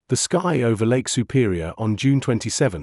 The sky over Lake Superior on June 27,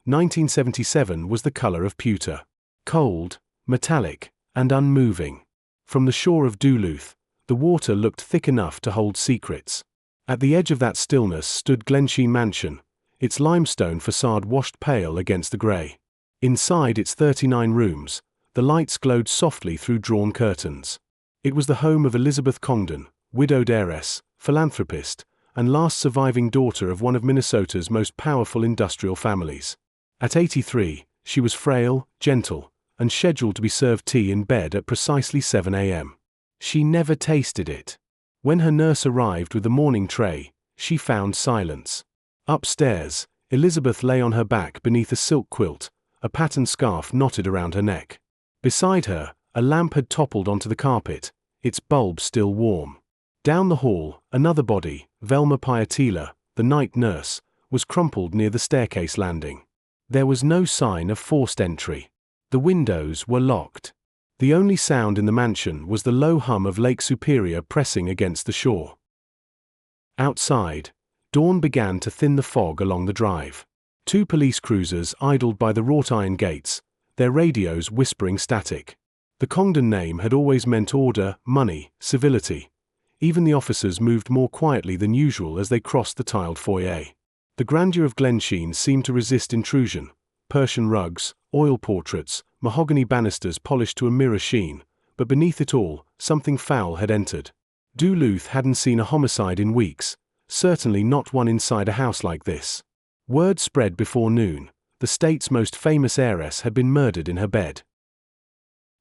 1977 was the color of pewter. Cold, metallic, and unmoving. From the shore of Duluth, the water looked thick enough to hold secrets. At the edge of that stillness stood Glensheen Mansion, its limestone facade washed pale against the grey. Inside its 39 rooms, the lights glowed softly through drawn curtains. It was the home of Elisabeth Congdon, widowed heiress, philanthropist, and last surviving daughter of one of Minnesota's most powerful industrial families. At 83, she was frail, gentle, and scheduled to be served tea in bed at precisely 7 a.m. She never tasted it. When her nurse arrived with the morning tray, she found silence. Upstairs, Elisabeth lay on her back beneath a silk quilt, a patterned scarf knotted around her neck. Beside her, a lamp had toppled onto the carpet, its bulb still warm. Down the hall, another body, Velma Pietila, the night nurse, was crumpled near the staircase landing. There was no sign of forced entry. The windows were locked. The only sound in the mansion was the low hum of Lake Superior pressing against the shore. Outside, dawn began to thin the fog along the drive. 2 police cruisers idled by the wrought iron gates, their radios whispering static. The Congdon name had always meant order, money, civility. Even the officers moved more quietly than usual as they crossed the tiled foyer. The grandeur of Glensheen seemed to resist intrusion. Persian rugs, oil portraits, mahogany banisters polished to a mirror sheen, but beneath it all, something foul had entered. Duluth hadn't seen a homicide in weeks, certainly not one inside a house like this. Word spread before noon, the state's most famous heiress had been murdered in her bed.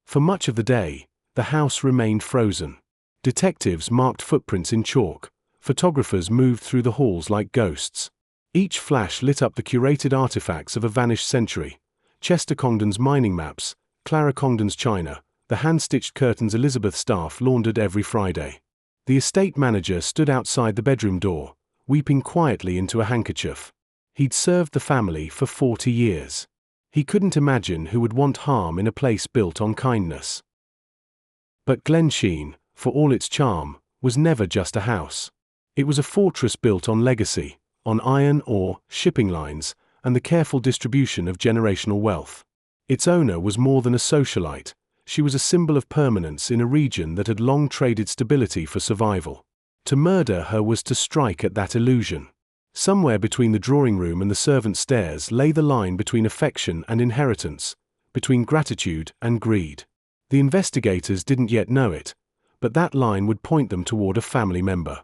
For much of the day, the house remained frozen. Detectives marked footprints in chalk, photographers moved through the halls like ghosts. Each flash lit up the curated artifacts of a vanished century. Chester Congdon's mining maps, Clara Congdon's china, the hand-stitched curtains Elisabeth's staff laundered every Friday. The estate manager stood outside the bedroom door, weeping quietly into a handkerchief. He'd served the family for 40 years. He couldn't imagine who would want harm in a place built on kindness. But Glensheen, for all its charm, was never just a house. It was a fortress built on legacy, on iron ore, shipping lines, and the careful distribution of generational wealth. Its owner was more than a socialite. She was a symbol of permanence in a region that had long traded stability for survival. To murder her was to strike at that illusion. Somewhere between the drawing room and the servants' stairs lay the line between affection and inheritance, between gratitude and greed. The investigators didn't yet know it, but that line would point them toward a family member.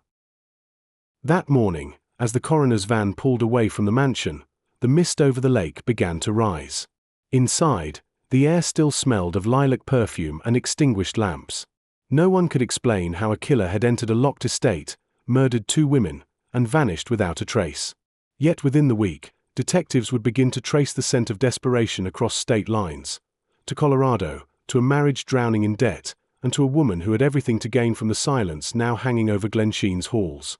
That morning, as the coroner's van pulled away from the mansion, the mist over the lake began to rise. Inside, the air still smelled of lilac perfume and extinguished lamps. No one could explain how a killer had entered a locked estate, murdered 2 women, and vanished without a trace. Yet within the week, detectives would begin to trace the scent of desperation across state lines. To Colorado, to a marriage drowning in debt, and to a woman who had everything to gain from the silence now hanging over Glensheen's halls.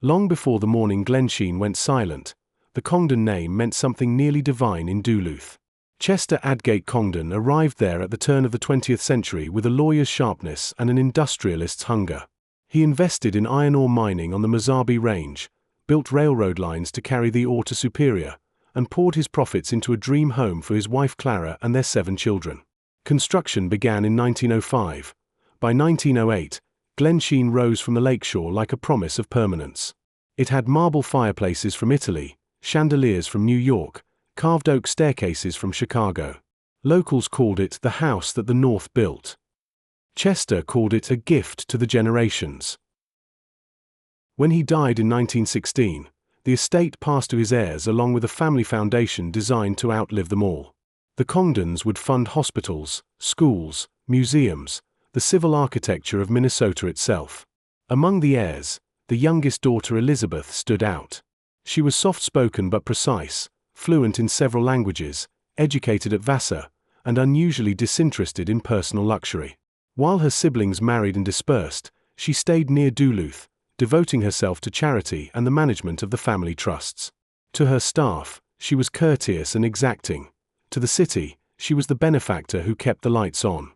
Long before the morning Glensheen went silent, the Congdon name meant something nearly divine in Duluth. Chester Adgate Congdon arrived there at the turn of the 20th century with a lawyer's sharpness and an industrialist's hunger. He invested in iron ore mining on the Mojave Range, built railroad lines to carry the ore to Superior, and poured his profits into a dream home for his wife Clara and their 7 children. Construction began in 1905. By 1908, Glensheen rose from the lakeshore like a promise of permanence. It had marble fireplaces from Italy, chandeliers from New York, carved oak staircases from Chicago. Locals called it the house that the North built. Chester called it a gift to the generations. When he died in 1916, the estate passed to his heirs along with a family foundation designed to outlive them all. The Congdons would fund hospitals, schools, museums, the civil architecture of Minnesota itself. Among the heirs, the youngest daughter Elisabeth stood out. She was soft-spoken but precise, fluent in several languages, educated at Vassar, and unusually disinterested in personal luxury. While her siblings married and dispersed, she stayed near Duluth, devoting herself to charity and the management of the family trusts. To her staff, she was courteous and exacting. To the city, she was the benefactor who kept the lights on.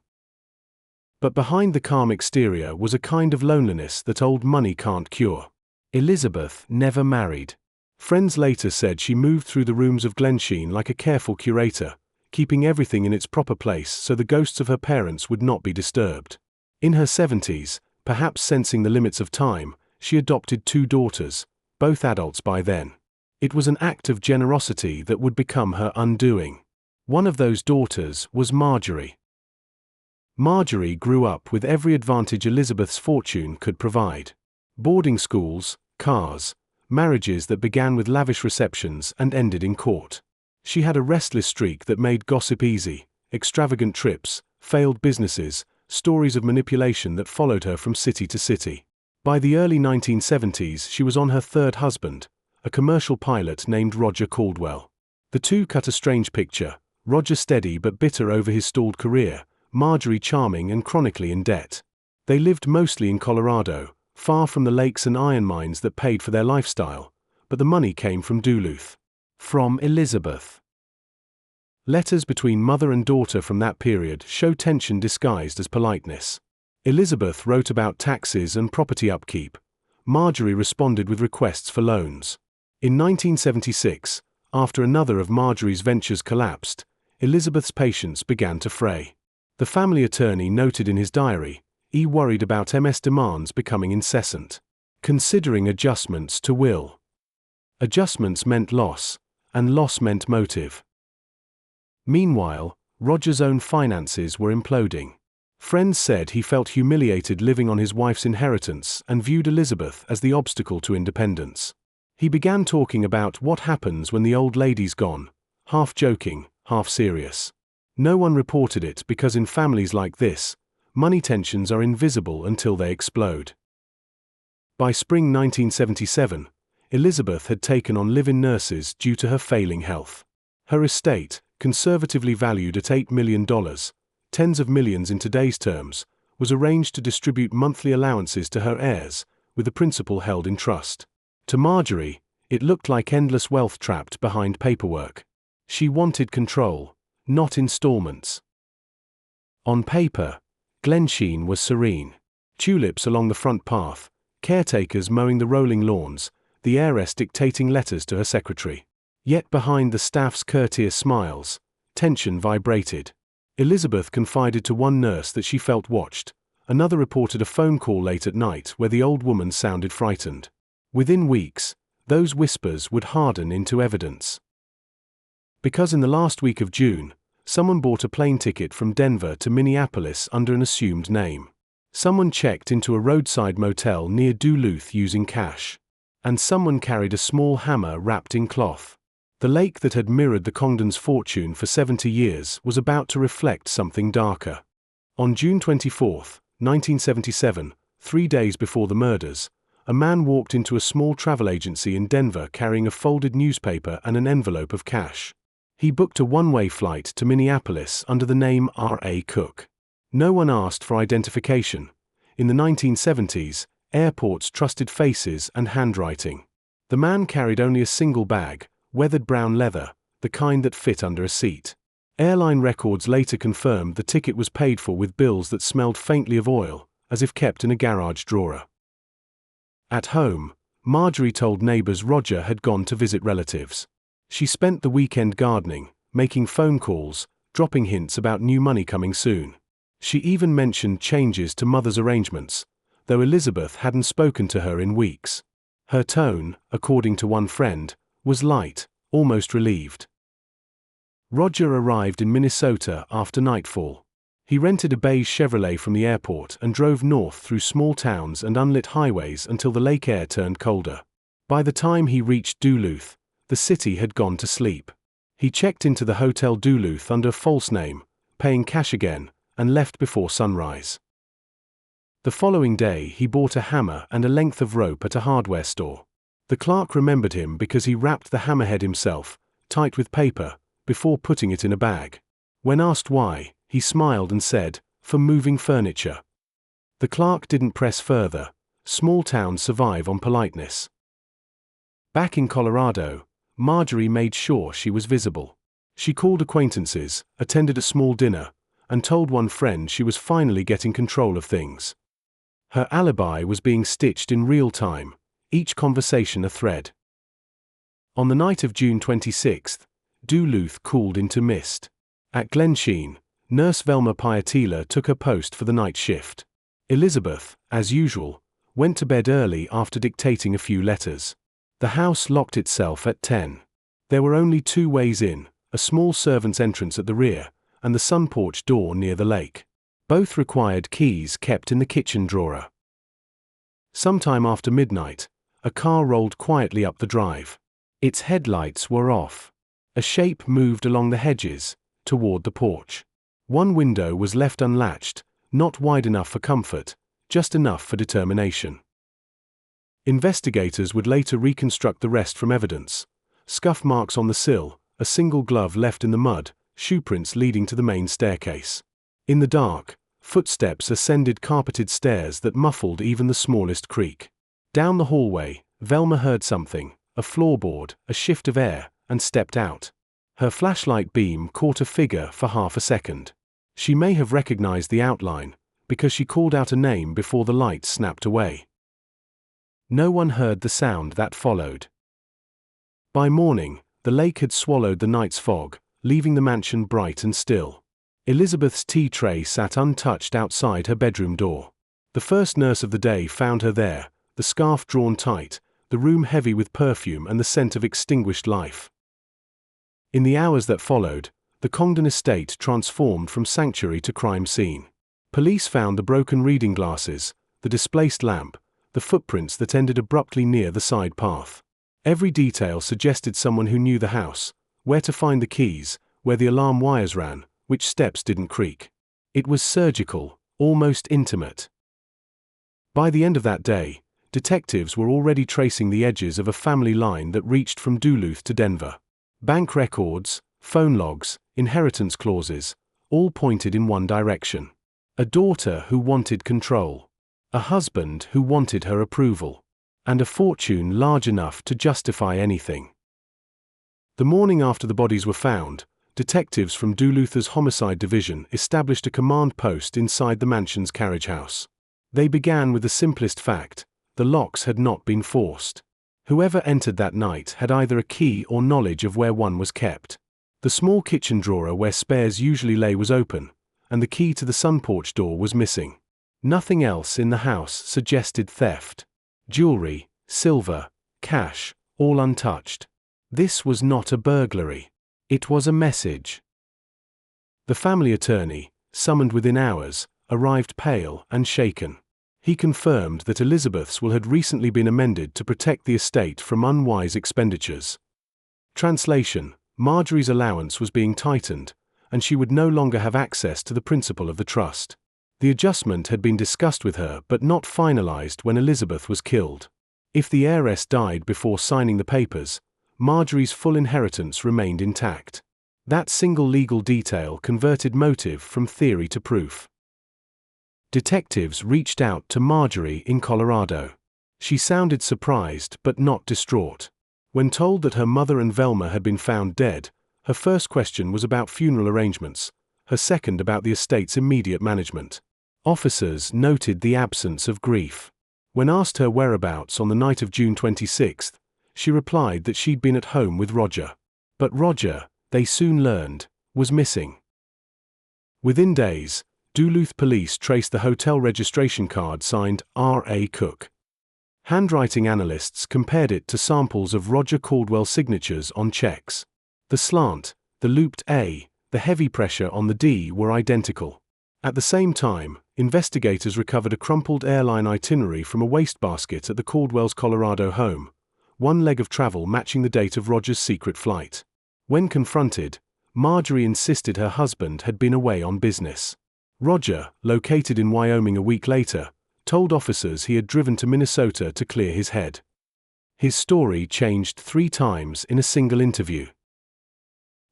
But behind the calm exterior was a kind of loneliness that old money can't cure. Elisabeth never married. Friends later said she moved through the rooms of Glensheen like a careful curator, keeping everything in its proper place so the ghosts of her parents would not be disturbed. In her 70s, perhaps sensing the limits of time, she adopted 2 daughters, both adults by then. It was an act of generosity that would become her undoing. One of those daughters was Marjorie. Marjorie grew up with every advantage Elisabeth's fortune could provide. Boarding schools, cars, marriages that began with lavish receptions and ended in court. She had a restless streak that made gossip easy, extravagant trips, failed businesses, stories of manipulation that followed her from city to city. By the early 1970s, she was on her 3rd husband, a commercial pilot named Roger Caldwell. The two cut a strange picture, Roger steady but bitter over his stalled career, Marjorie charming and chronically in debt. They lived mostly in Colorado, far from the lakes and iron mines that paid for their lifestyle, but the money came from Duluth. From Elisabeth. Letters between mother and daughter from that period show tension disguised as politeness. Elisabeth wrote about taxes and property upkeep. Marjorie responded with requests for loans. In 1976, after another of Marjorie's ventures collapsed, Elisabeth's patience began to fray. The family attorney noted in his diary, he worried about MS demands becoming incessant. Considering adjustments to will. Adjustments meant loss, and loss meant motive. Meanwhile, Roger's own finances were imploding. Friends said he felt humiliated living on his wife's inheritance and viewed Elisabeth as the obstacle to independence. He began talking about what happens when the old lady's gone, half joking, half serious. No one reported it because in families like this, money tensions are invisible until they explode. By spring 1977, Elisabeth had taken on live-in nurses due to her failing health. Her estate, conservatively valued at $8 million, tens of millions in today's terms, was arranged to distribute monthly allowances to her heirs, with the principal held in trust. To Marjorie, it looked like endless wealth trapped behind paperwork. She wanted control, not installments. On paper, Glensheen was serene. Tulips along the front path, caretakers mowing the rolling lawns, the heiress dictating letters to her secretary. Yet behind the staff's courteous smiles, tension vibrated. Elisabeth confided to one nurse that she felt watched. Another reported a phone call late at night where the old woman sounded frightened. Within weeks, those whispers would harden into evidence. Because in the last week of June, someone bought a plane ticket from Denver to Minneapolis under an assumed name. Someone checked into a roadside motel near Duluth using cash. And someone carried a small hammer wrapped in cloth. The lake that had mirrored the Congdons' fortune for 70 years was about to reflect something darker. On June 24, 1977, 3 days before the murders, a man walked into a small travel agency in Denver carrying a folded newspaper and an envelope of cash. He booked a one-way flight to Minneapolis under the name R.A. Cook. No one asked for identification. In the 1970s, airports trusted faces and handwriting. The man carried only a single bag, weathered brown leather, the kind that fit under a seat. Airline records later confirmed the ticket was paid for with bills that smelled faintly of oil, as if kept in a garage drawer. At home, Marjorie told neighbors Roger had gone to visit relatives. She spent the weekend gardening, making phone calls, dropping hints about new money coming soon. She even mentioned changes to mother's arrangements, though Elisabeth hadn't spoken to her in weeks. Her tone, according to one friend, was light, almost relieved. Roger arrived in Minnesota after nightfall. He rented a beige Chevrolet from the airport and drove north through small towns and unlit highways until the lake air turned colder. By the time he reached Duluth, the city had gone to sleep. He checked into the Hotel Duluth under a false name, paying cash again, and left before sunrise. The following day he bought a hammer and a length of rope at a hardware store. The clerk remembered him because he wrapped the hammerhead himself, tight with paper, before putting it in a bag. When asked why, he smiled and said, "For moving furniture." The clerk didn't press further. Small towns survive on politeness. Back in Colorado, Marjorie made sure she was visible. She called acquaintances, attended a small dinner, and told one friend she was finally getting control of things. Her alibi was being stitched in real time, each conversation a thread. On the night of June 26, Duluth cooled into mist. At Glensheen, nurse Velma Pietila took her post for the night shift. Elisabeth, as usual, went to bed early after dictating a few letters. The house locked itself at 10. There were only two ways in, a small servant's entrance at the rear, and the sun porch door near the lake. Both required keys kept in the kitchen drawer. Sometime after midnight, a car rolled quietly up the drive. Its headlights were off. A shape moved along the hedges, toward the porch. One window was left unlatched, not wide enough for comfort, just enough for determination. Investigators would later reconstruct the rest from evidence: scuff marks on the sill, a single glove left in the mud, shoe prints leading to the main staircase. In the dark, footsteps ascended carpeted stairs that muffled even the smallest creak. Down the hallway, Velma heard something, a floorboard, a shift of air, and stepped out. Her flashlight beam caught a figure for half a second. She may have recognized the outline, because she called out a name before the light snapped away. No one heard the sound that followed. By morning, the lake had swallowed the night's fog, leaving the mansion bright and still. Elisabeth's tea tray sat untouched outside her bedroom door. The first nurse of the day found her there, the scarf drawn tight, the room heavy with perfume and the scent of extinguished life. In the hours that followed, the Congdon estate transformed from sanctuary to crime scene. Police found the broken reading glasses, the displaced lamp, the footprints that ended abruptly near the side path. Every detail suggested someone who knew the house, where to find the keys, where the alarm wires ran, which steps didn't creak. It was surgical, almost intimate. By the end of that day, detectives were already tracing the edges of a family line that reached from Duluth to Denver. Bank records, phone logs, inheritance clauses, all pointed in one direction. A daughter who wanted control. A husband who wanted her approval. And a fortune large enough to justify anything. The morning after the bodies were found, detectives from Duluth's Homicide Division established a command post inside the mansion's carriage house. They began with the simplest fact: the locks had not been forced. Whoever entered that night had either a key or knowledge of where one was kept. The small kitchen drawer where spares usually lay was open, and the key to the sun porch door was missing. Nothing else in the house suggested theft. Jewelry, silver, cash, all untouched. This was not a burglary. It was a message. The family attorney, summoned within hours, arrived pale and shaken. He confirmed that Elisabeth's will had recently been amended to protect the estate from unwise expenditures. Translation: Marjorie's allowance was being tightened, and she would no longer have access to the principal of the trust. The adjustment had been discussed with her but not finalized when Elisabeth was killed. If the heiress died before signing the papers, Marjorie's full inheritance remained intact. That single legal detail converted motive from theory to proof. Detectives reached out to Marjorie in Colorado. She sounded surprised but not distraught. When told that her mother and Velma had been found dead, her first question was about funeral arrangements, her second about the estate's immediate management. Officers noted the absence of grief. When asked her whereabouts on the night of June 26, she replied that she'd been at home with Roger. But Roger, they soon learned, was missing. Within days, Duluth police traced the hotel registration card signed R.A. Cook. Handwriting analysts compared it to samples of Roger Caldwell signatures on checks. The slant, the looped A, the heavy pressure on the D were identical. At the same time, investigators recovered a crumpled airline itinerary from a wastebasket at the Caldwell's Colorado home, one leg of travel matching the date of Roger's secret flight. When confronted, Marjorie insisted her husband had been away on business. Roger, located in Wyoming a week later, told officers he had driven to Minnesota to clear his head. His story changed 3 times in a single interview.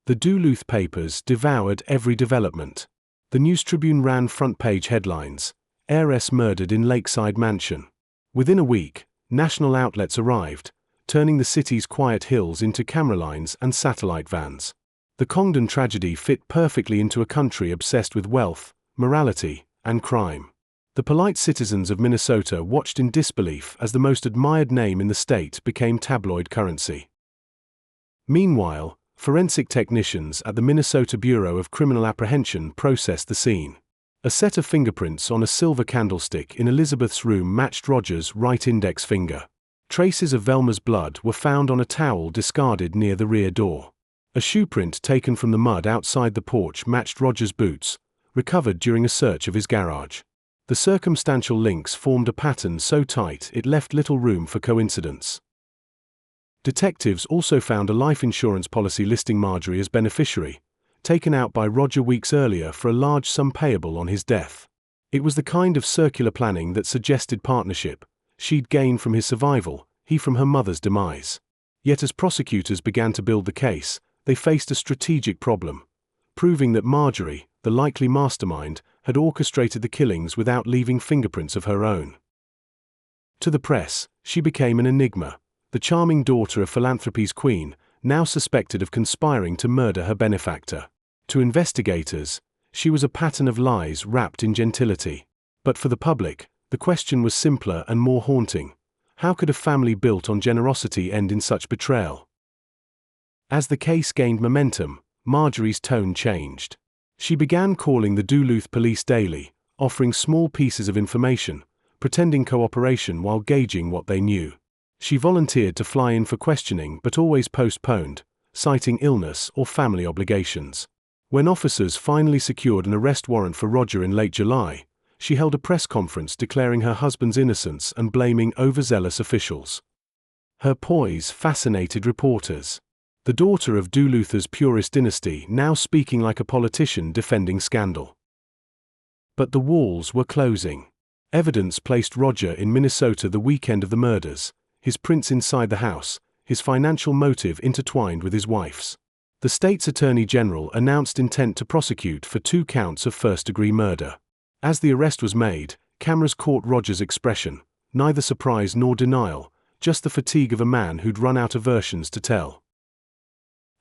The Duluth papers devoured every development. The News Tribune ran front-page headlines: "Heiress murdered in Lakeside Mansion." Within a week, national outlets arrived, turning the city's quiet hills into camera lines and satellite vans. The Congdon tragedy fit perfectly into a country obsessed with wealth, morality, and crime. The polite citizens of Minnesota watched in disbelief as the most admired name in the state became tabloid currency. Meanwhile, forensic technicians at the Minnesota Bureau of Criminal Apprehension processed the scene. A set of fingerprints on a silver candlestick in Elisabeth's room matched Roger's right index finger. Traces of Velma's blood were found on a towel discarded near the rear door. A shoe print taken from the mud outside the porch matched Roger's boots, recovered during a search of his garage. The circumstantial links formed a pattern so tight it left little room for coincidence. Detectives also found a life insurance policy listing Marjorie as beneficiary, taken out by Roger weeks earlier for a large sum payable on his death. It was the kind of circular planning that suggested partnership. She'd gain from his survival, he from her mother's demise. Yet as prosecutors began to build the case, they faced a strategic problem, proving that Marjorie, the likely mastermind, had orchestrated the killings without leaving fingerprints of her own. To the press, she became an enigma, the charming daughter of philanthropy's queen, now suspected of conspiring to murder her benefactor. To investigators, she was a pattern of lies wrapped in gentility. But for the public, the question was simpler and more haunting. How could a family built on generosity end in such betrayal? As the case gained momentum, Marjorie's tone changed. She began calling the Duluth police daily, offering small pieces of information, pretending cooperation while gauging what they knew. She volunteered to fly in for questioning but always postponed, citing illness or family obligations. When officers finally secured an arrest warrant for Roger in late July, she held a press conference declaring her husband's innocence and blaming overzealous officials. Her poise fascinated reporters. The daughter of Duluth's purist dynasty now speaking like a politician defending scandal. But the walls were closing. Evidence placed Roger in Minnesota the weekend of the murders, his prints inside the house, his financial motive intertwined with his wife's. The state's attorney general announced intent to prosecute for 2 counts of first-degree murder. As the arrest was made, cameras caught Roger's expression, neither surprise nor denial, just the fatigue of a man who'd run out of versions to tell.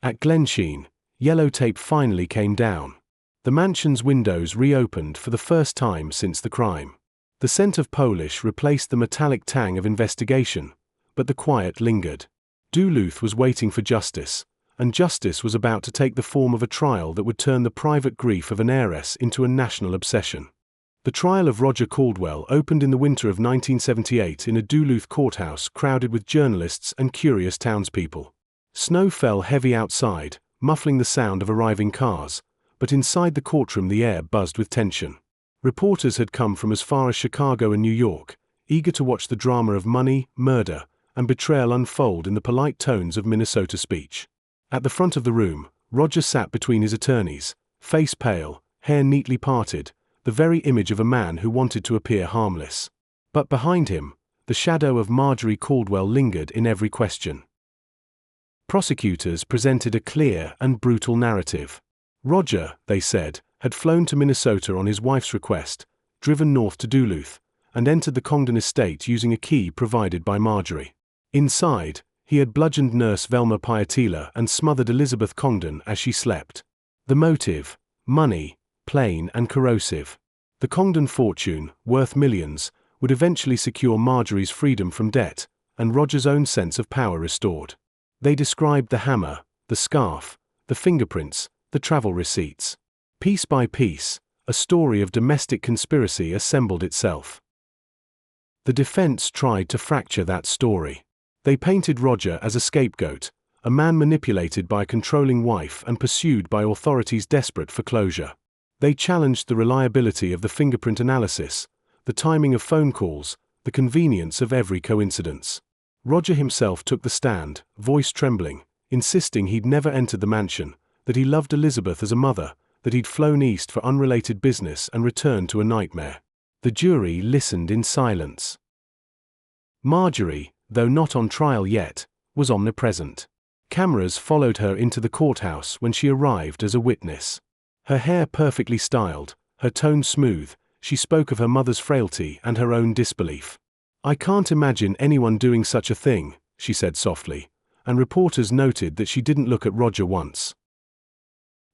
At Glensheen, yellow tape finally came down. The mansion's windows reopened for the first time since the crime. The scent of polish replaced the metallic tang of investigation, but the quiet lingered. Duluth was waiting for justice, and justice was about to take the form of a trial that would turn the private grief of an heiress into a national obsession. The trial of Roger Caldwell opened in the winter of 1978 in a Duluth courthouse crowded with journalists and curious townspeople. Snow fell heavy outside, muffling the sound of arriving cars, but inside the courtroom the air buzzed with tension. Reporters had come from as far as Chicago and New York, eager to watch the drama of money, murder, and betrayal unfold in the polite tones of Minnesota speech. At the front of the room, Roger sat between his attorneys, face pale, hair neatly parted, the very image of a man who wanted to appear harmless. But behind him, the shadow of Marjorie Caldwell lingered in every question. Prosecutors presented a clear and brutal narrative. Roger, they said, had flown to Minnesota on his wife's request, driven north to Duluth, and entered the Congdon estate using a key provided by Marjorie. Inside, he had bludgeoned nurse Velma Pietila and smothered Elisabeth Congdon as she slept. The motive: money, plain and corrosive. The Congdon fortune, worth millions, would eventually secure Marjorie's freedom from debt, and Roger's own sense of power restored. They described the hammer, the scarf, the fingerprints, the travel receipts. Piece by piece, a story of domestic conspiracy assembled itself. The defense tried to fracture that story. They painted Roger as a scapegoat, a man manipulated by a controlling wife and pursued by authorities desperate for closure. They challenged the reliability of the fingerprint analysis, the timing of phone calls, the convenience of every coincidence. Roger himself took the stand, voice trembling, insisting he'd never entered the mansion, that he loved Elisabeth as a mother, that he'd flown east for unrelated business and returned to a nightmare. The jury listened in silence. Marjorie, though not on trial yet, was omnipresent. Cameras followed her into the courthouse when she arrived as a witness. Her hair perfectly styled, her tone smooth, she spoke of her mother's frailty and her own disbelief. "I can't imagine anyone doing such a thing," she said softly, and reporters noted that she didn't look at Roger once.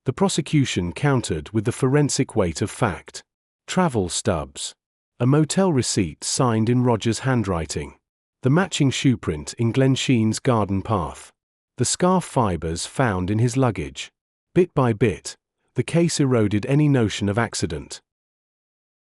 The prosecution countered with the forensic weight of fact. Travel stubs. A motel receipt signed in Roger's handwriting. The matching shoe print in Glensheen's garden path. The scarf fibers found in his luggage. Bit by bit, the case eroded any notion of accident.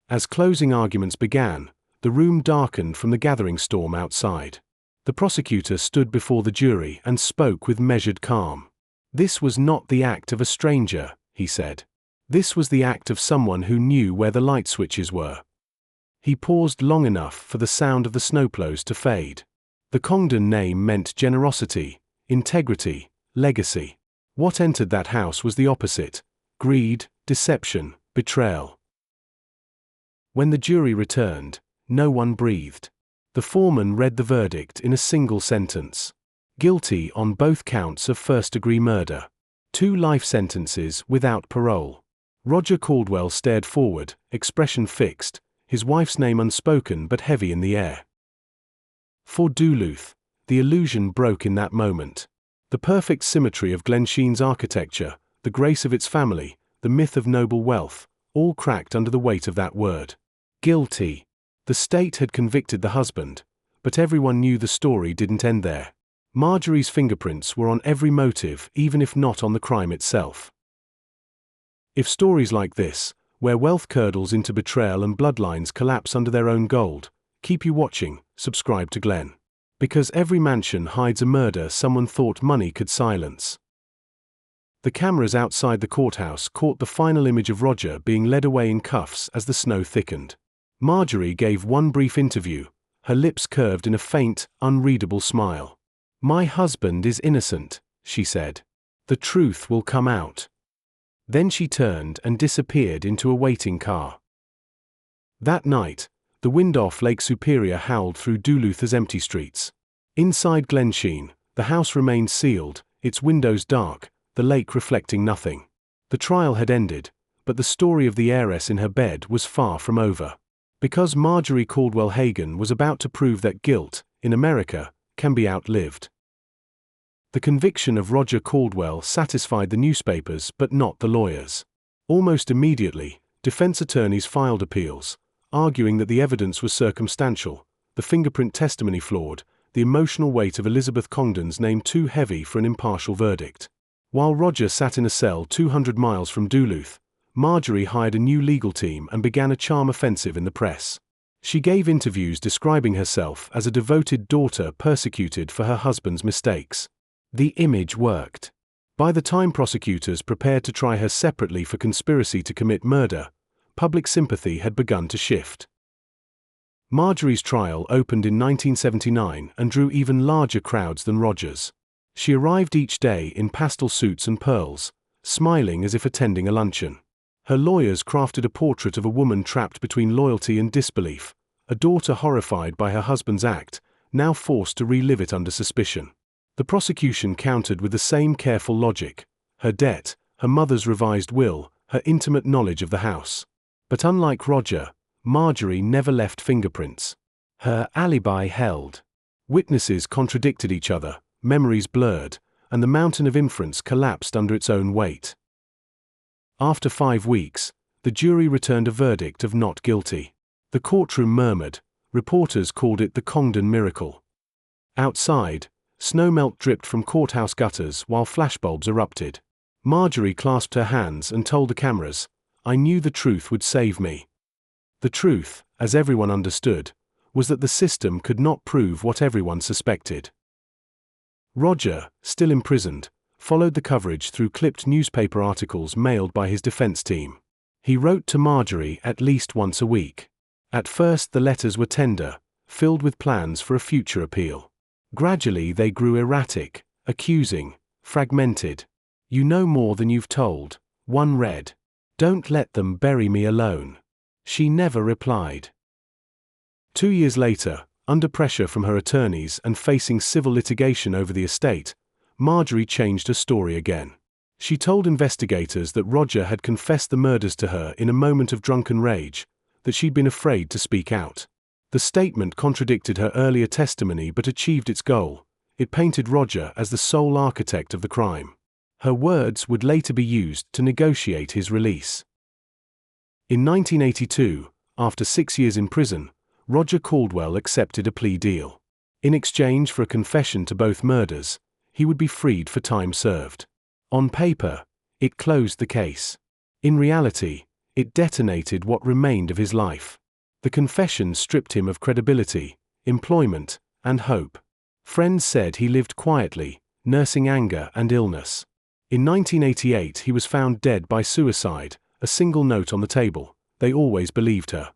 As closing arguments began, the room darkened from the gathering storm outside. The prosecutor stood before the jury and spoke with measured calm. "This was not the act of a stranger," he said. "This was the act of someone who knew where the light switches were." He paused long enough for the sound of the snowplows to fade. The Congdon name meant generosity, integrity, legacy. What entered that house was the opposite: greed, deception, betrayal. When the jury returned, no one breathed. The foreman read the verdict in a single sentence. Guilty on both counts of first-degree murder. 2 life sentences without parole. Roger Caldwell stared forward, expression fixed, his wife's name unspoken but heavy in the air. For Duluth, the illusion broke in that moment. The perfect symmetry of Glensheen's architecture, the grace of its family, the myth of noble wealth, all cracked under the weight of that word. Guilty. The state had convicted the husband, but everyone knew the story didn't end there. Marjorie's fingerprints were on every motive, even if not on the crime itself. If stories like this, where wealth curdles into betrayal and bloodlines collapse under their own gold, keep you watching, subscribe to Glen. Because every mansion hides a murder someone thought money could silence. The cameras outside the courthouse caught the final image of Roger being led away in cuffs as the snow thickened. Marjorie gave one brief interview, her lips curved in a faint, unreadable smile. "My husband is innocent," she said. "The truth will come out." Then she turned and disappeared into a waiting car. That night, the wind off Lake Superior howled through Duluth's empty streets. Inside Glensheen, the house remained sealed, its windows dark, the lake reflecting nothing. The trial had ended, but the story of the heiress in her bed was far from over. Because Marjorie Caldwell Hagen was about to prove that guilt, in America, can be outlived. The conviction of Roger Caldwell satisfied the newspapers but not the lawyers. Almost immediately, defense attorneys filed appeals, arguing that the evidence was circumstantial, the fingerprint testimony flawed, the emotional weight of Elisabeth Congdon's name too heavy for an impartial verdict. While Roger sat in a cell 200 miles from Duluth, Marjorie hired a new legal team and began a charm offensive in the press. She gave interviews describing herself as a devoted daughter persecuted for her husband's mistakes. The image worked. By the time prosecutors prepared to try her separately for conspiracy to commit murder, public sympathy had begun to shift. Marjorie's trial opened in 1979 and drew even larger crowds than Roger's. She arrived each day in pastel suits and pearls, smiling as if attending a luncheon. Her lawyers crafted a portrait of a woman trapped between loyalty and disbelief, a daughter horrified by her husband's act, now forced to relive it under suspicion. The prosecution countered with the same careful logic: her debt, her mother's revised will, her intimate knowledge of the house. But unlike Roger, Marjorie never left fingerprints. Her alibi held. Witnesses contradicted each other, memories blurred, and the mountain of inference collapsed under its own weight. After 5 weeks, the jury returned a verdict of not guilty. The courtroom murmured. Reporters called it the Congdon miracle. Outside, snowmelt dripped from courthouse gutters while flashbulbs erupted. Marjorie clasped her hands and told the cameras, "I knew the truth would save me." The truth, as everyone understood, was that the system could not prove what everyone suspected. Roger, still imprisoned, followed the coverage through clipped newspaper articles mailed by his defense team. He wrote to Marjorie at least once a week. At first the letters were tender, filled with plans for a future appeal. Gradually they grew erratic, accusing, fragmented. "You know more than you've told," one read. "Don't let them bury me alone." She never replied. 2 years later, under pressure from her attorneys and facing civil litigation over the estate, Marjorie changed her story again. She told investigators that Roger had confessed the murders to her in a moment of drunken rage, that she'd been afraid to speak out. The statement contradicted her earlier testimony but achieved its goal. It painted Roger as the sole architect of the crime. Her words would later be used to negotiate his release. In 1982, after 6 years in prison, Roger Caldwell accepted a plea deal. In exchange for a confession to both murders, he would be freed for time served. On paper, it closed the case. In reality, it detonated what remained of his life. The confession stripped him of credibility, employment, and hope. Friends said he lived quietly, nursing anger and illness. In 1988 he was found dead by suicide, a single note on the table. They always believed her.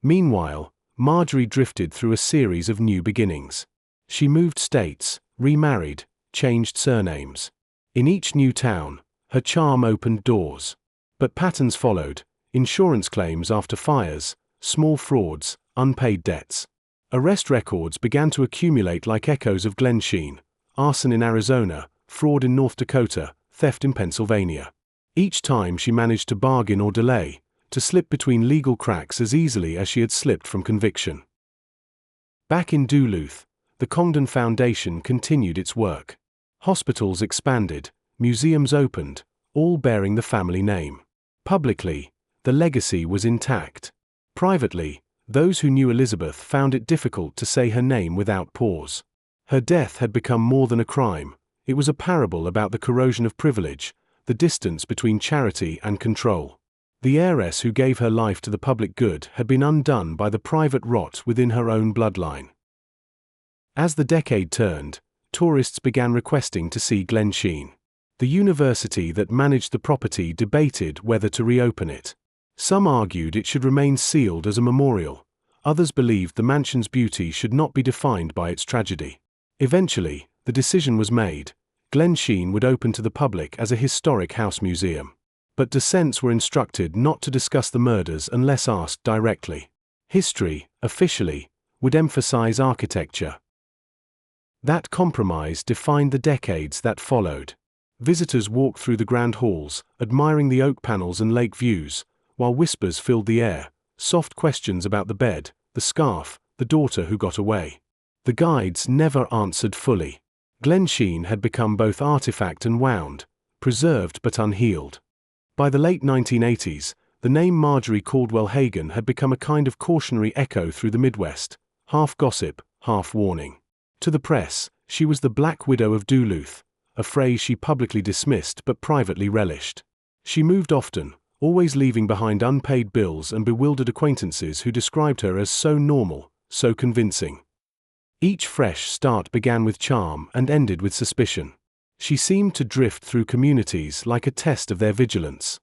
Meanwhile, Marjorie drifted through a series of new beginnings. She moved states, remarried, changed surnames. In each new town, her charm opened doors. But patterns followed: insurance claims after fires, small frauds, unpaid debts. Arrest records began to accumulate like echoes of Glensheen: arson in Arizona, fraud in North Dakota, theft in Pennsylvania. Each time she managed to bargain or delay, to slip between legal cracks as easily as she had slipped from conviction. Back in Duluth, the Congdon Foundation continued its work. Hospitals expanded, museums opened, all bearing the family name. Publicly, the legacy was intact. Privately, those who knew Elisabeth found it difficult to say her name without pause. Her death had become more than a crime. It was a parable about the corrosion of privilege, the distance between charity and control. The heiress who gave her life to the public good had been undone by the private rot within her own bloodline. As the decade turned, tourists began requesting to see Glensheen. The university that managed the property debated whether to reopen it. Some argued it should remain sealed as a memorial. Others believed the mansion's beauty should not be defined by its tragedy. Eventually, the decision was made: Glensheen would open to the public as a historic house museum. But dissents were instructed not to discuss the murders unless asked directly. History, officially, would emphasize architecture. That compromise defined the decades that followed. Visitors walked through the grand halls, admiring the oak panels and lake views, while whispers filled the air, soft questions about the bed, the scarf, the daughter who got away. The guides never answered fully. Glensheen had become both artifact and wound, preserved but unhealed. By the late 1980s, the name Marjorie Caldwell Hagen had become a kind of cautionary echo through the Midwest, half gossip, half warning. To the press, she was the Black Widow of Duluth, a phrase she publicly dismissed but privately relished. She moved often, always leaving behind unpaid bills and bewildered acquaintances who described her as so normal, so convincing. Each fresh start began with charm and ended with suspicion. She seemed to drift through communities like a test of their vigilance.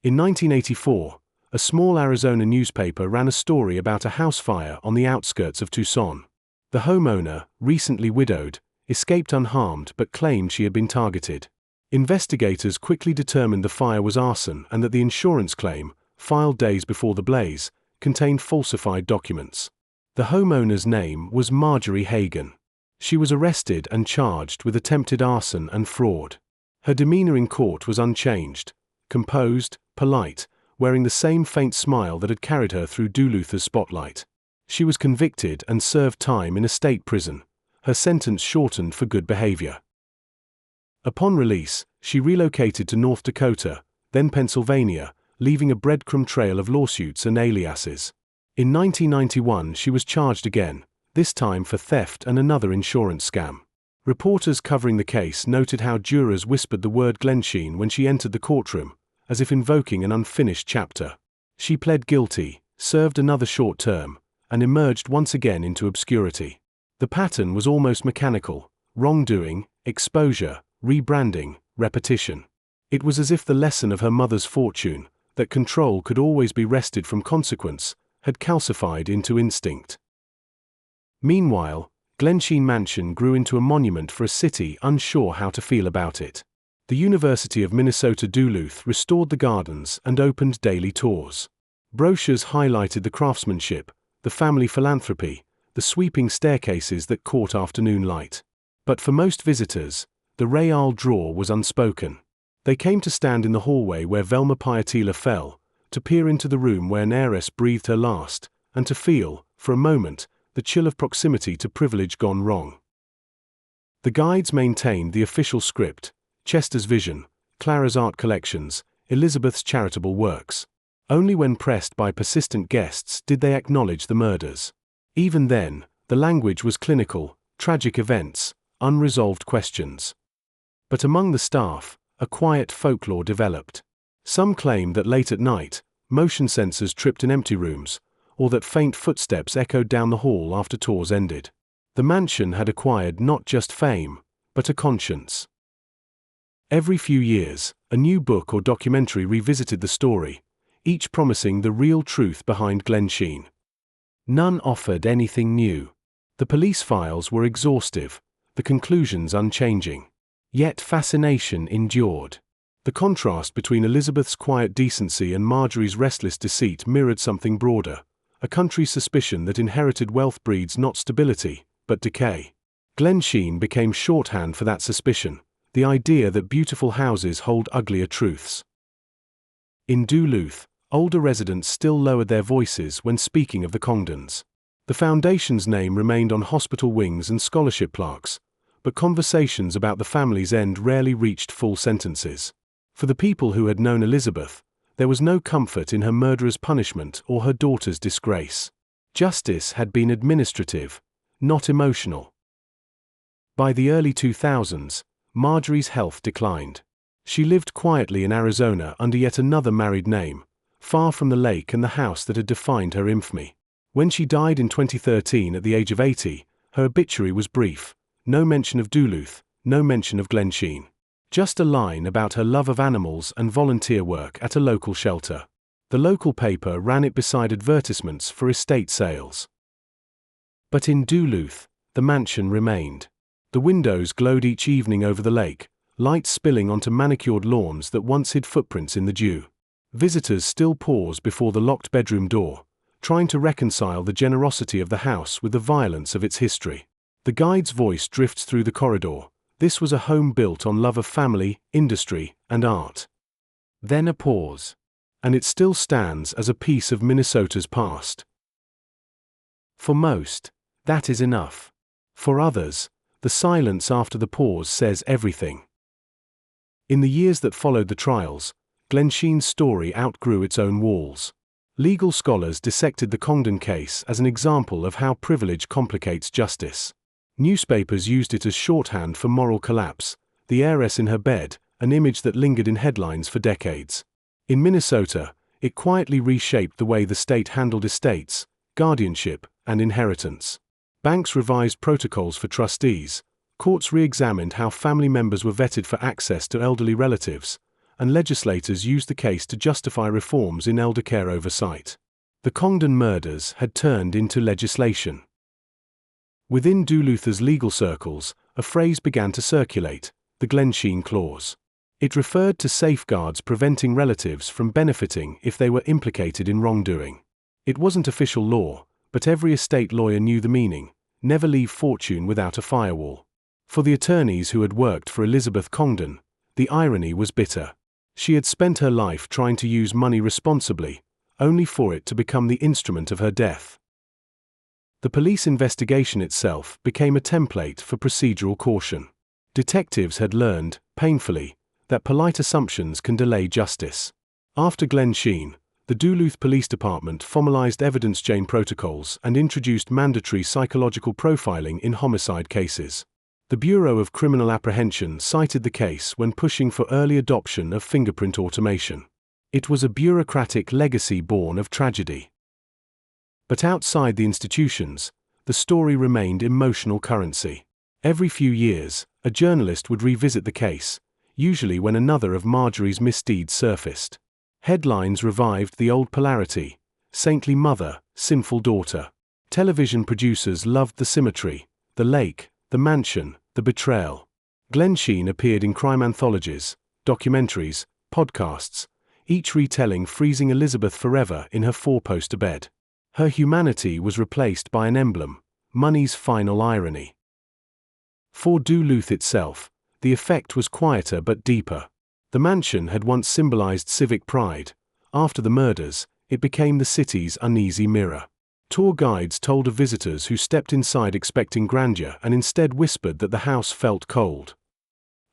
In 1984, a small Arizona newspaper ran a story about a house fire on the outskirts of Tucson. The homeowner, recently widowed, escaped unharmed but claimed she had been targeted. Investigators quickly determined the fire was arson and that the insurance claim, filed days before the blaze, contained falsified documents. The homeowner's name was Marjorie Hagen. She was arrested and charged with attempted arson and fraud. Her demeanor in court was unchanged: composed, polite, wearing the same faint smile that had carried her through Duluth's spotlight. She was convicted and served time in a state prison, her sentence shortened for good behavior. Upon release, she relocated to North Dakota, then Pennsylvania, leaving a breadcrumb trail of lawsuits and aliases. In 1991 she was charged again, this time for theft and another insurance scam. Reporters covering the case noted how jurors whispered the word Glensheen when she entered the courtroom, as if invoking an unfinished chapter. She pled guilty, served another short term, and emerged once again into obscurity. The pattern was almost mechanical: wrongdoing, exposure, rebranding, repetition. It was as if the lesson of her mother's fortune, that control could always be wrested from consequence, had calcified into instinct. Meanwhile, Glensheen Mansion grew into a monument for a city unsure how to feel about it. The University of Minnesota Duluth restored the gardens and opened daily tours. Brochures highlighted the craftsmanship, the family philanthropy, the sweeping staircases that caught afternoon light. But for most visitors, the real draw was unspoken. They came to stand in the hallway where Velma Pietila fell, to peer into the room where an heiress breathed her last, and to feel, for a moment, the chill of proximity to privilege gone wrong. The guides maintained the official script: Chester's vision, Clara's art collections, Elisabeth's charitable works. Only when pressed by persistent guests did they acknowledge the murders. Even then, the language was clinical: tragic events, unresolved questions. But among the staff, a quiet folklore developed. Some claimed that late at night, motion sensors tripped in empty rooms, or that faint footsteps echoed down the hall after tours ended. The mansion had acquired not just fame, but a conscience. Every few years, a new book or documentary revisited the story, each promising the real truth behind Glensheen. None offered anything new. The police files were exhaustive, the conclusions unchanging. Yet fascination endured. The contrast between Elisabeth's quiet decency and Marjorie's restless deceit mirrored something broader: a country's suspicion that inherited wealth breeds not stability, but decay. Glensheen became shorthand for that suspicion, the idea that beautiful houses hold uglier truths. In Duluth, older residents still lowered their voices when speaking of the Congdons. The foundation's name remained on hospital wings and scholarship plaques, but conversations about the family's end rarely reached full sentences. For the people who had known Elisabeth, there was no comfort in her murderer's punishment or her daughter's disgrace. Justice had been administrative, not emotional. By the early 2000s, Marjorie's health declined. She lived quietly in Arizona under yet another married name, far from the lake and the house that had defined her infamy. When she died in 2013 at the age of 80, her obituary was brief: no mention of Duluth, no mention of Glensheen. Just a line about her love of animals and volunteer work at a local shelter. The local paper ran it beside advertisements for estate sales. But in Duluth, the mansion remained. The windows glowed each evening over the lake, light spilling onto manicured lawns that once hid footprints in the dew. Visitors still pause before the locked bedroom door, trying to reconcile the generosity of the house with the violence of its history. The guide's voice drifts through the corridor: this was a home built on love of family, industry, and art. Then a pause. And it still stands as a piece of Minnesota's past. For most, that is enough. For others, the silence after the pause says everything. In the years that followed the trials, Glensheen's story outgrew its own walls. Legal scholars dissected the Congdon case as an example of how privilege complicates justice. Newspapers used it as shorthand for moral collapse: the heiress in her bed, an image that lingered in headlines for decades. In Minnesota, it quietly reshaped the way the state handled estates, guardianship, and inheritance. Banks revised protocols for trustees, courts re-examined how family members were vetted for access to elderly relatives, and legislators used the case to justify reforms in elder care oversight. The Congdon murders had turned into legislation. Within Duluth's legal circles, a phrase began to circulate: the Glensheen Clause. It referred to safeguards preventing relatives from benefiting if they were implicated in wrongdoing. It wasn't official law, but every estate lawyer knew the meaning: never leave fortune without a firewall. For the attorneys who had worked for Elisabeth Congdon, the irony was bitter. She had spent her life trying to use money responsibly, only for it to become the instrument of her death. The police investigation itself became a template for procedural caution. Detectives had learned, painfully, that polite assumptions can delay justice. After Glensheen, the Duluth Police Department formalized evidence chain protocols and introduced mandatory psychological profiling in homicide cases. The Bureau of Criminal Apprehension cited the case when pushing for early adoption of fingerprint automation. It was a bureaucratic legacy born of tragedy. But outside the institutions, the story remained emotional currency. Every few years, a journalist would revisit the case, usually when another of Marjorie's misdeeds surfaced. Headlines revived the old polarity: saintly mother, sinful daughter. Television producers loved the symmetry: the lake, the mansion, the betrayal. Glensheen appeared in crime anthologies, documentaries, podcasts, each retelling freezing Elisabeth forever in her four-poster bed. Her humanity was replaced by an emblem: money's final irony. For Duluth itself, the effect was quieter but deeper. The mansion had once symbolized civic pride. After the murders, it became the city's uneasy mirror. Tour guides told of visitors who stepped inside expecting grandeur and instead whispered that the house felt cold.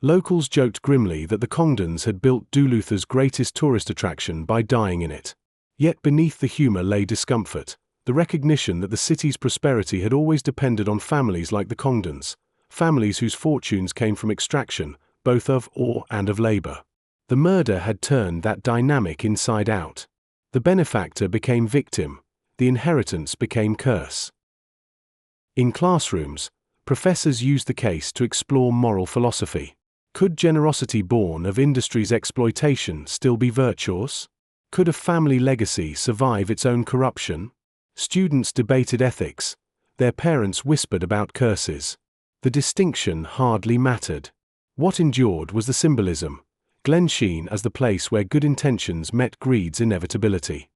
Locals joked grimly that the Congdons had built Duluth's greatest tourist attraction by dying in it. Yet beneath the humor lay discomfort, the recognition that the city's prosperity had always depended on families like the Congdons, families whose fortunes came from extraction, both of ore and of labor. The murder had turned that dynamic inside out. The benefactor became victim, the inheritance became curse. In classrooms, professors used the case to explore moral philosophy. Could generosity born of industry's exploitation still be virtuous? Could a family legacy survive its own corruption? Students debated ethics. Their parents whispered about curses. The distinction hardly mattered. What endured was the symbolism, Glensheen as the place where good intentions met greed's inevitability.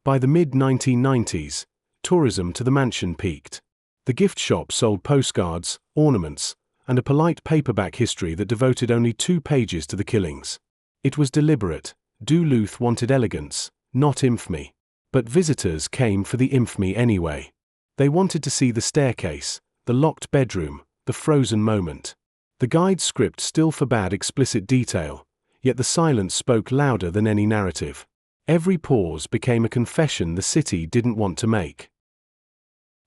By the mid-1990s, tourism to the mansion peaked. The gift shop sold postcards, ornaments, and a polite paperback history that devoted only 2 pages to the killings. It was deliberate. Duluth wanted elegance, not infamy. But visitors came for the infamy anyway. They wanted to see the staircase, the locked bedroom, the frozen moment. The guide script still forbade explicit detail, yet the silence spoke louder than any narrative. Every pause became a confession the city didn't want to make.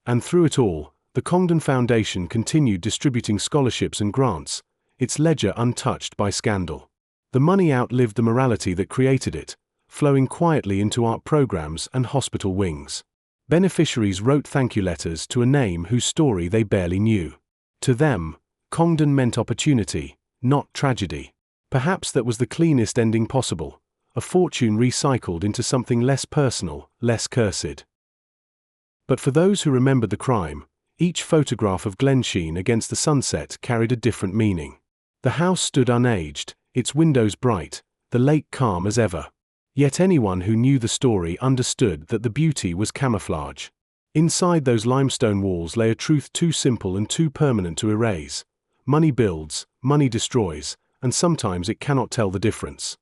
And through it all, the Congdon Foundation continued distributing scholarships and grants, its ledger untouched by scandal. The money outlived the morality that created it, flowing quietly into art programs and hospital wings. Beneficiaries wrote thank you letters to a name whose story they barely knew. To them, Congdon meant opportunity, not tragedy. Perhaps that was the cleanest ending possible, a fortune recycled into something less personal, less cursed. But for those who remembered the crime, each photograph of Glensheen against the sunset carried a different meaning. The house stood unaged, its windows bright, the lake calm as ever. Yet anyone who knew the story understood that the beauty was camouflage. Inside those limestone walls lay a truth too simple and too permanent to erase. Money builds, money destroys, and sometimes it cannot tell the difference.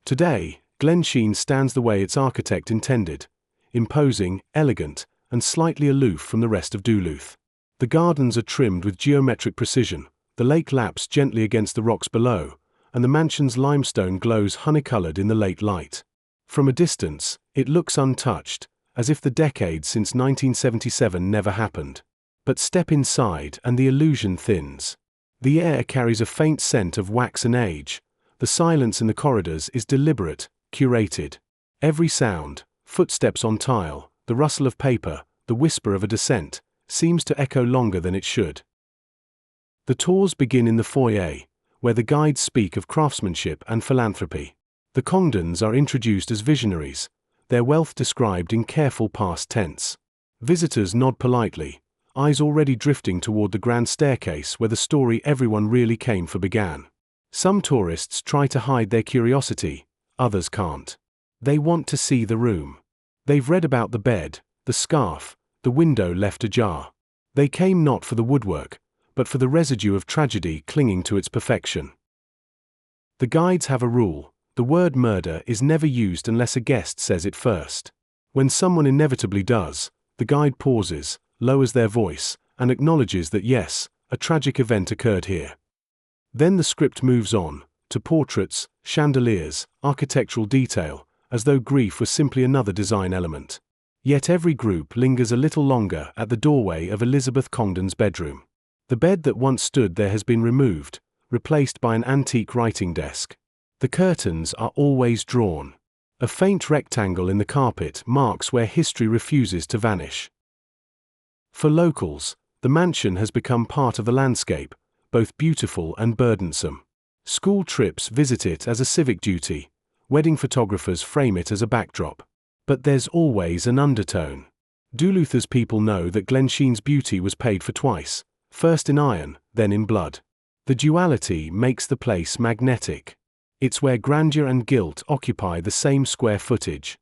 Today, Glensheen stands the way its architect intended, imposing, elegant, and slightly aloof from the rest of Duluth. The gardens are trimmed with geometric precision, the lake laps gently against the rocks below, and the mansion's limestone glows honey-colored in the late light. From a distance, it looks untouched, as if the decades since 1977 never happened. But step inside and the illusion thins. The air carries a faint scent of wax and age. The silence in the corridors is deliberate, curated. Every sound, footsteps on tile, the rustle of paper, the whisper of a descent, seems to echo longer than it should. The tours begin in the foyer, where the guides speak of craftsmanship and philanthropy. The Congdons are introduced as visionaries, their wealth described in careful past tense. Visitors nod politely, eyes already drifting toward the grand staircase where the story everyone really came for began. Some tourists try to hide their curiosity, others can't. They want to see the room. They've read about the bed, the scarf, the window left ajar. They came not for the woodwork, but for the residue of tragedy clinging to its perfection. The guides have a rule: the word murder is never used unless a guest says it first. When someone inevitably does, the guide pauses, lowers their voice, and acknowledges that yes, a tragic event occurred here. Then the script moves on, to portraits, chandeliers, architectural detail, as though grief was simply another design element. Yet every group lingers a little longer at the doorway of Elisabeth Congdon's bedroom. The bed that once stood there has been removed, replaced by an antique writing desk. The curtains are always drawn. A faint rectangle in the carpet marks where history refuses to vanish. For locals, the mansion has become part of the landscape, both beautiful and burdensome. School trips visit it as a civic duty, wedding photographers frame it as a backdrop. But there's always an undertone. Duluth's people know that Glensheen's beauty was paid for twice, first in iron, then in blood. The duality makes the place magnetic. It's where grandeur and guilt occupy the same square footage.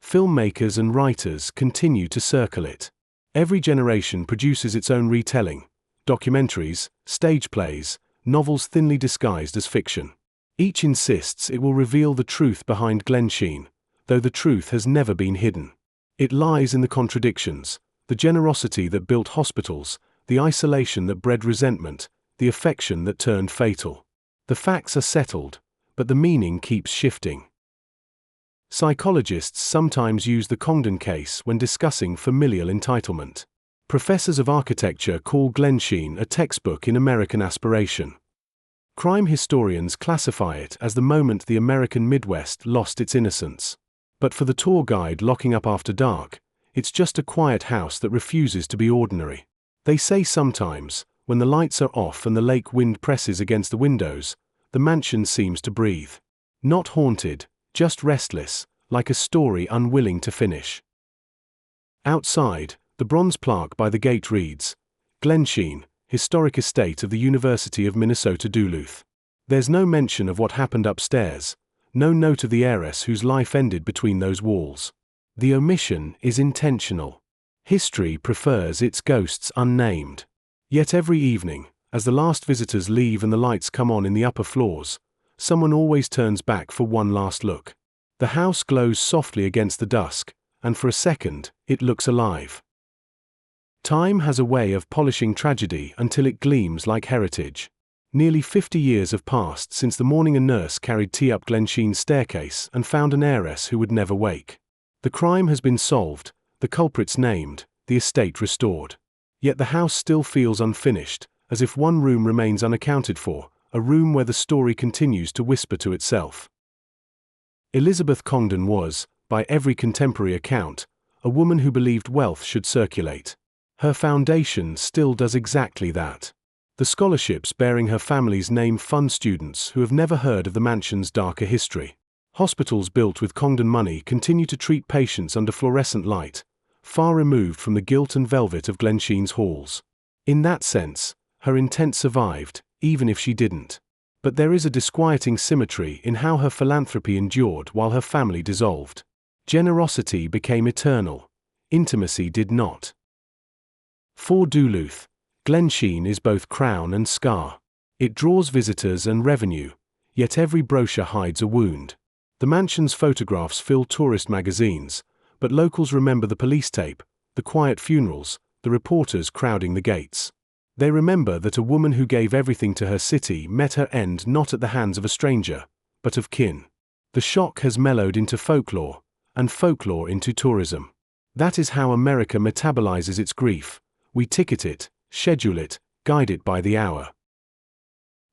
Filmmakers and writers continue to circle it. Every generation produces its own retelling: documentaries, stage plays, novels thinly disguised as fiction. Each insists it will reveal the truth behind Glensheen, though the truth has never been hidden. It lies in the contradictions: the generosity that built hospitals, the isolation that bred resentment, the affection that turned fatal. The facts are settled, but the meaning keeps shifting. Psychologists sometimes use the Congdon case when discussing familial entitlement. Professors of architecture call Glensheen a textbook in American aspiration. Crime historians classify it as the moment the American Midwest lost its innocence. But for the tour guide locking up after dark, it's just a quiet house that refuses to be ordinary. They say sometimes, when the lights are off and the lake wind presses against the windows, the mansion seems to breathe. Not haunted, just restless, like a story unwilling to finish. Outside, the bronze plaque by the gate reads, Glensheen, Historic Estate of the University of Minnesota Duluth. There's no mention of what happened upstairs, no note of the heiress whose life ended between those walls. The omission is intentional. History prefers its ghosts unnamed. Yet every evening, as the last visitors leave and the lights come on in the upper floors, someone always turns back for one last look. The house glows softly against the dusk, and for a second, it looks alive. Time has a way of polishing tragedy until it gleams like heritage. Nearly 50 years have passed since the morning a nurse carried tea up Glensheen's staircase and found an heiress who would never wake. The crime has been solved, the culprits named, the estate restored. Yet the house still feels unfinished, as if one room remains unaccounted for, a room where the story continues to whisper to itself. Elisabeth Congdon was, by every contemporary account, a woman who believed wealth should circulate. Her foundation still does exactly that. The scholarships bearing her family's name fund students who have never heard of the mansion's darker history. Hospitals built with Congdon money continue to treat patients under fluorescent light, far removed from the gilt and velvet of Glensheen's halls. In that sense, her intent survived, even if she didn't. But there is a disquieting symmetry in how her philanthropy endured while her family dissolved. Generosity became eternal. Intimacy did not. For Duluth, Glensheen is both crown and scar. It draws visitors and revenue, yet every brochure hides a wound. The mansion's photographs fill tourist magazines, but locals remember the police tape, the quiet funerals, the reporters crowding the gates. They remember that a woman who gave everything to her city met her end not at the hands of a stranger, but of kin. The shock has mellowed into folklore, and folklore into tourism. That is how America metabolizes its grief. We ticket it, schedule it, guide it by the hour.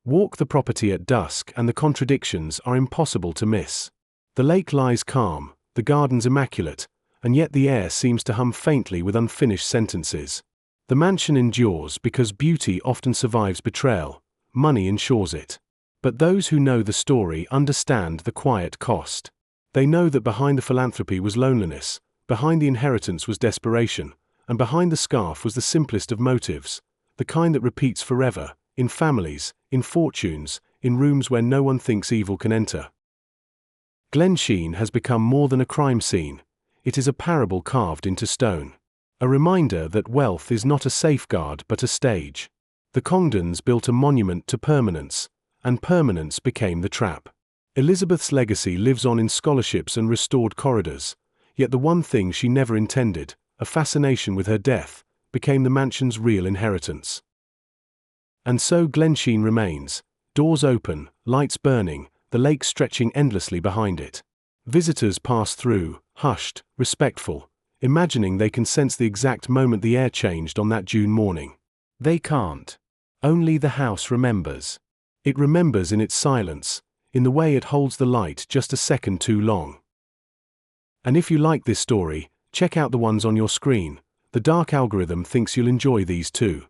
Walk the property at dusk and the contradictions are impossible to miss. The lake lies calm, the gardens immaculate, and yet the air seems to hum faintly with unfinished sentences. The mansion endures because beauty often survives betrayal, money ensures it. But those who know the story understand the quiet cost. They know that behind the philanthropy was loneliness, behind the inheritance was desperation, and behind the scarf was the simplest of motives, the kind that repeats forever, in families, in fortunes, in rooms where no one thinks evil can enter. Glensheen has become more than a crime scene. It is a parable carved into stone. A reminder that wealth is not a safeguard but a stage. The Congdons built a monument to permanence, and permanence became the trap. Elisabeth's legacy lives on in scholarships and restored corridors, yet the one thing she never intended, a fascination with her death, became the mansion's real inheritance. And so Glensheen remains, doors open, lights burning, the lake stretching endlessly behind it. Visitors pass through, hushed, respectful, imagining they can sense the exact moment the air changed on that June morning. They can't. Only the house remembers. It remembers in its silence, in the way it holds the light just a second too long. And if you like this story, check out the ones on your screen. The dark algorithm thinks you'll enjoy these too.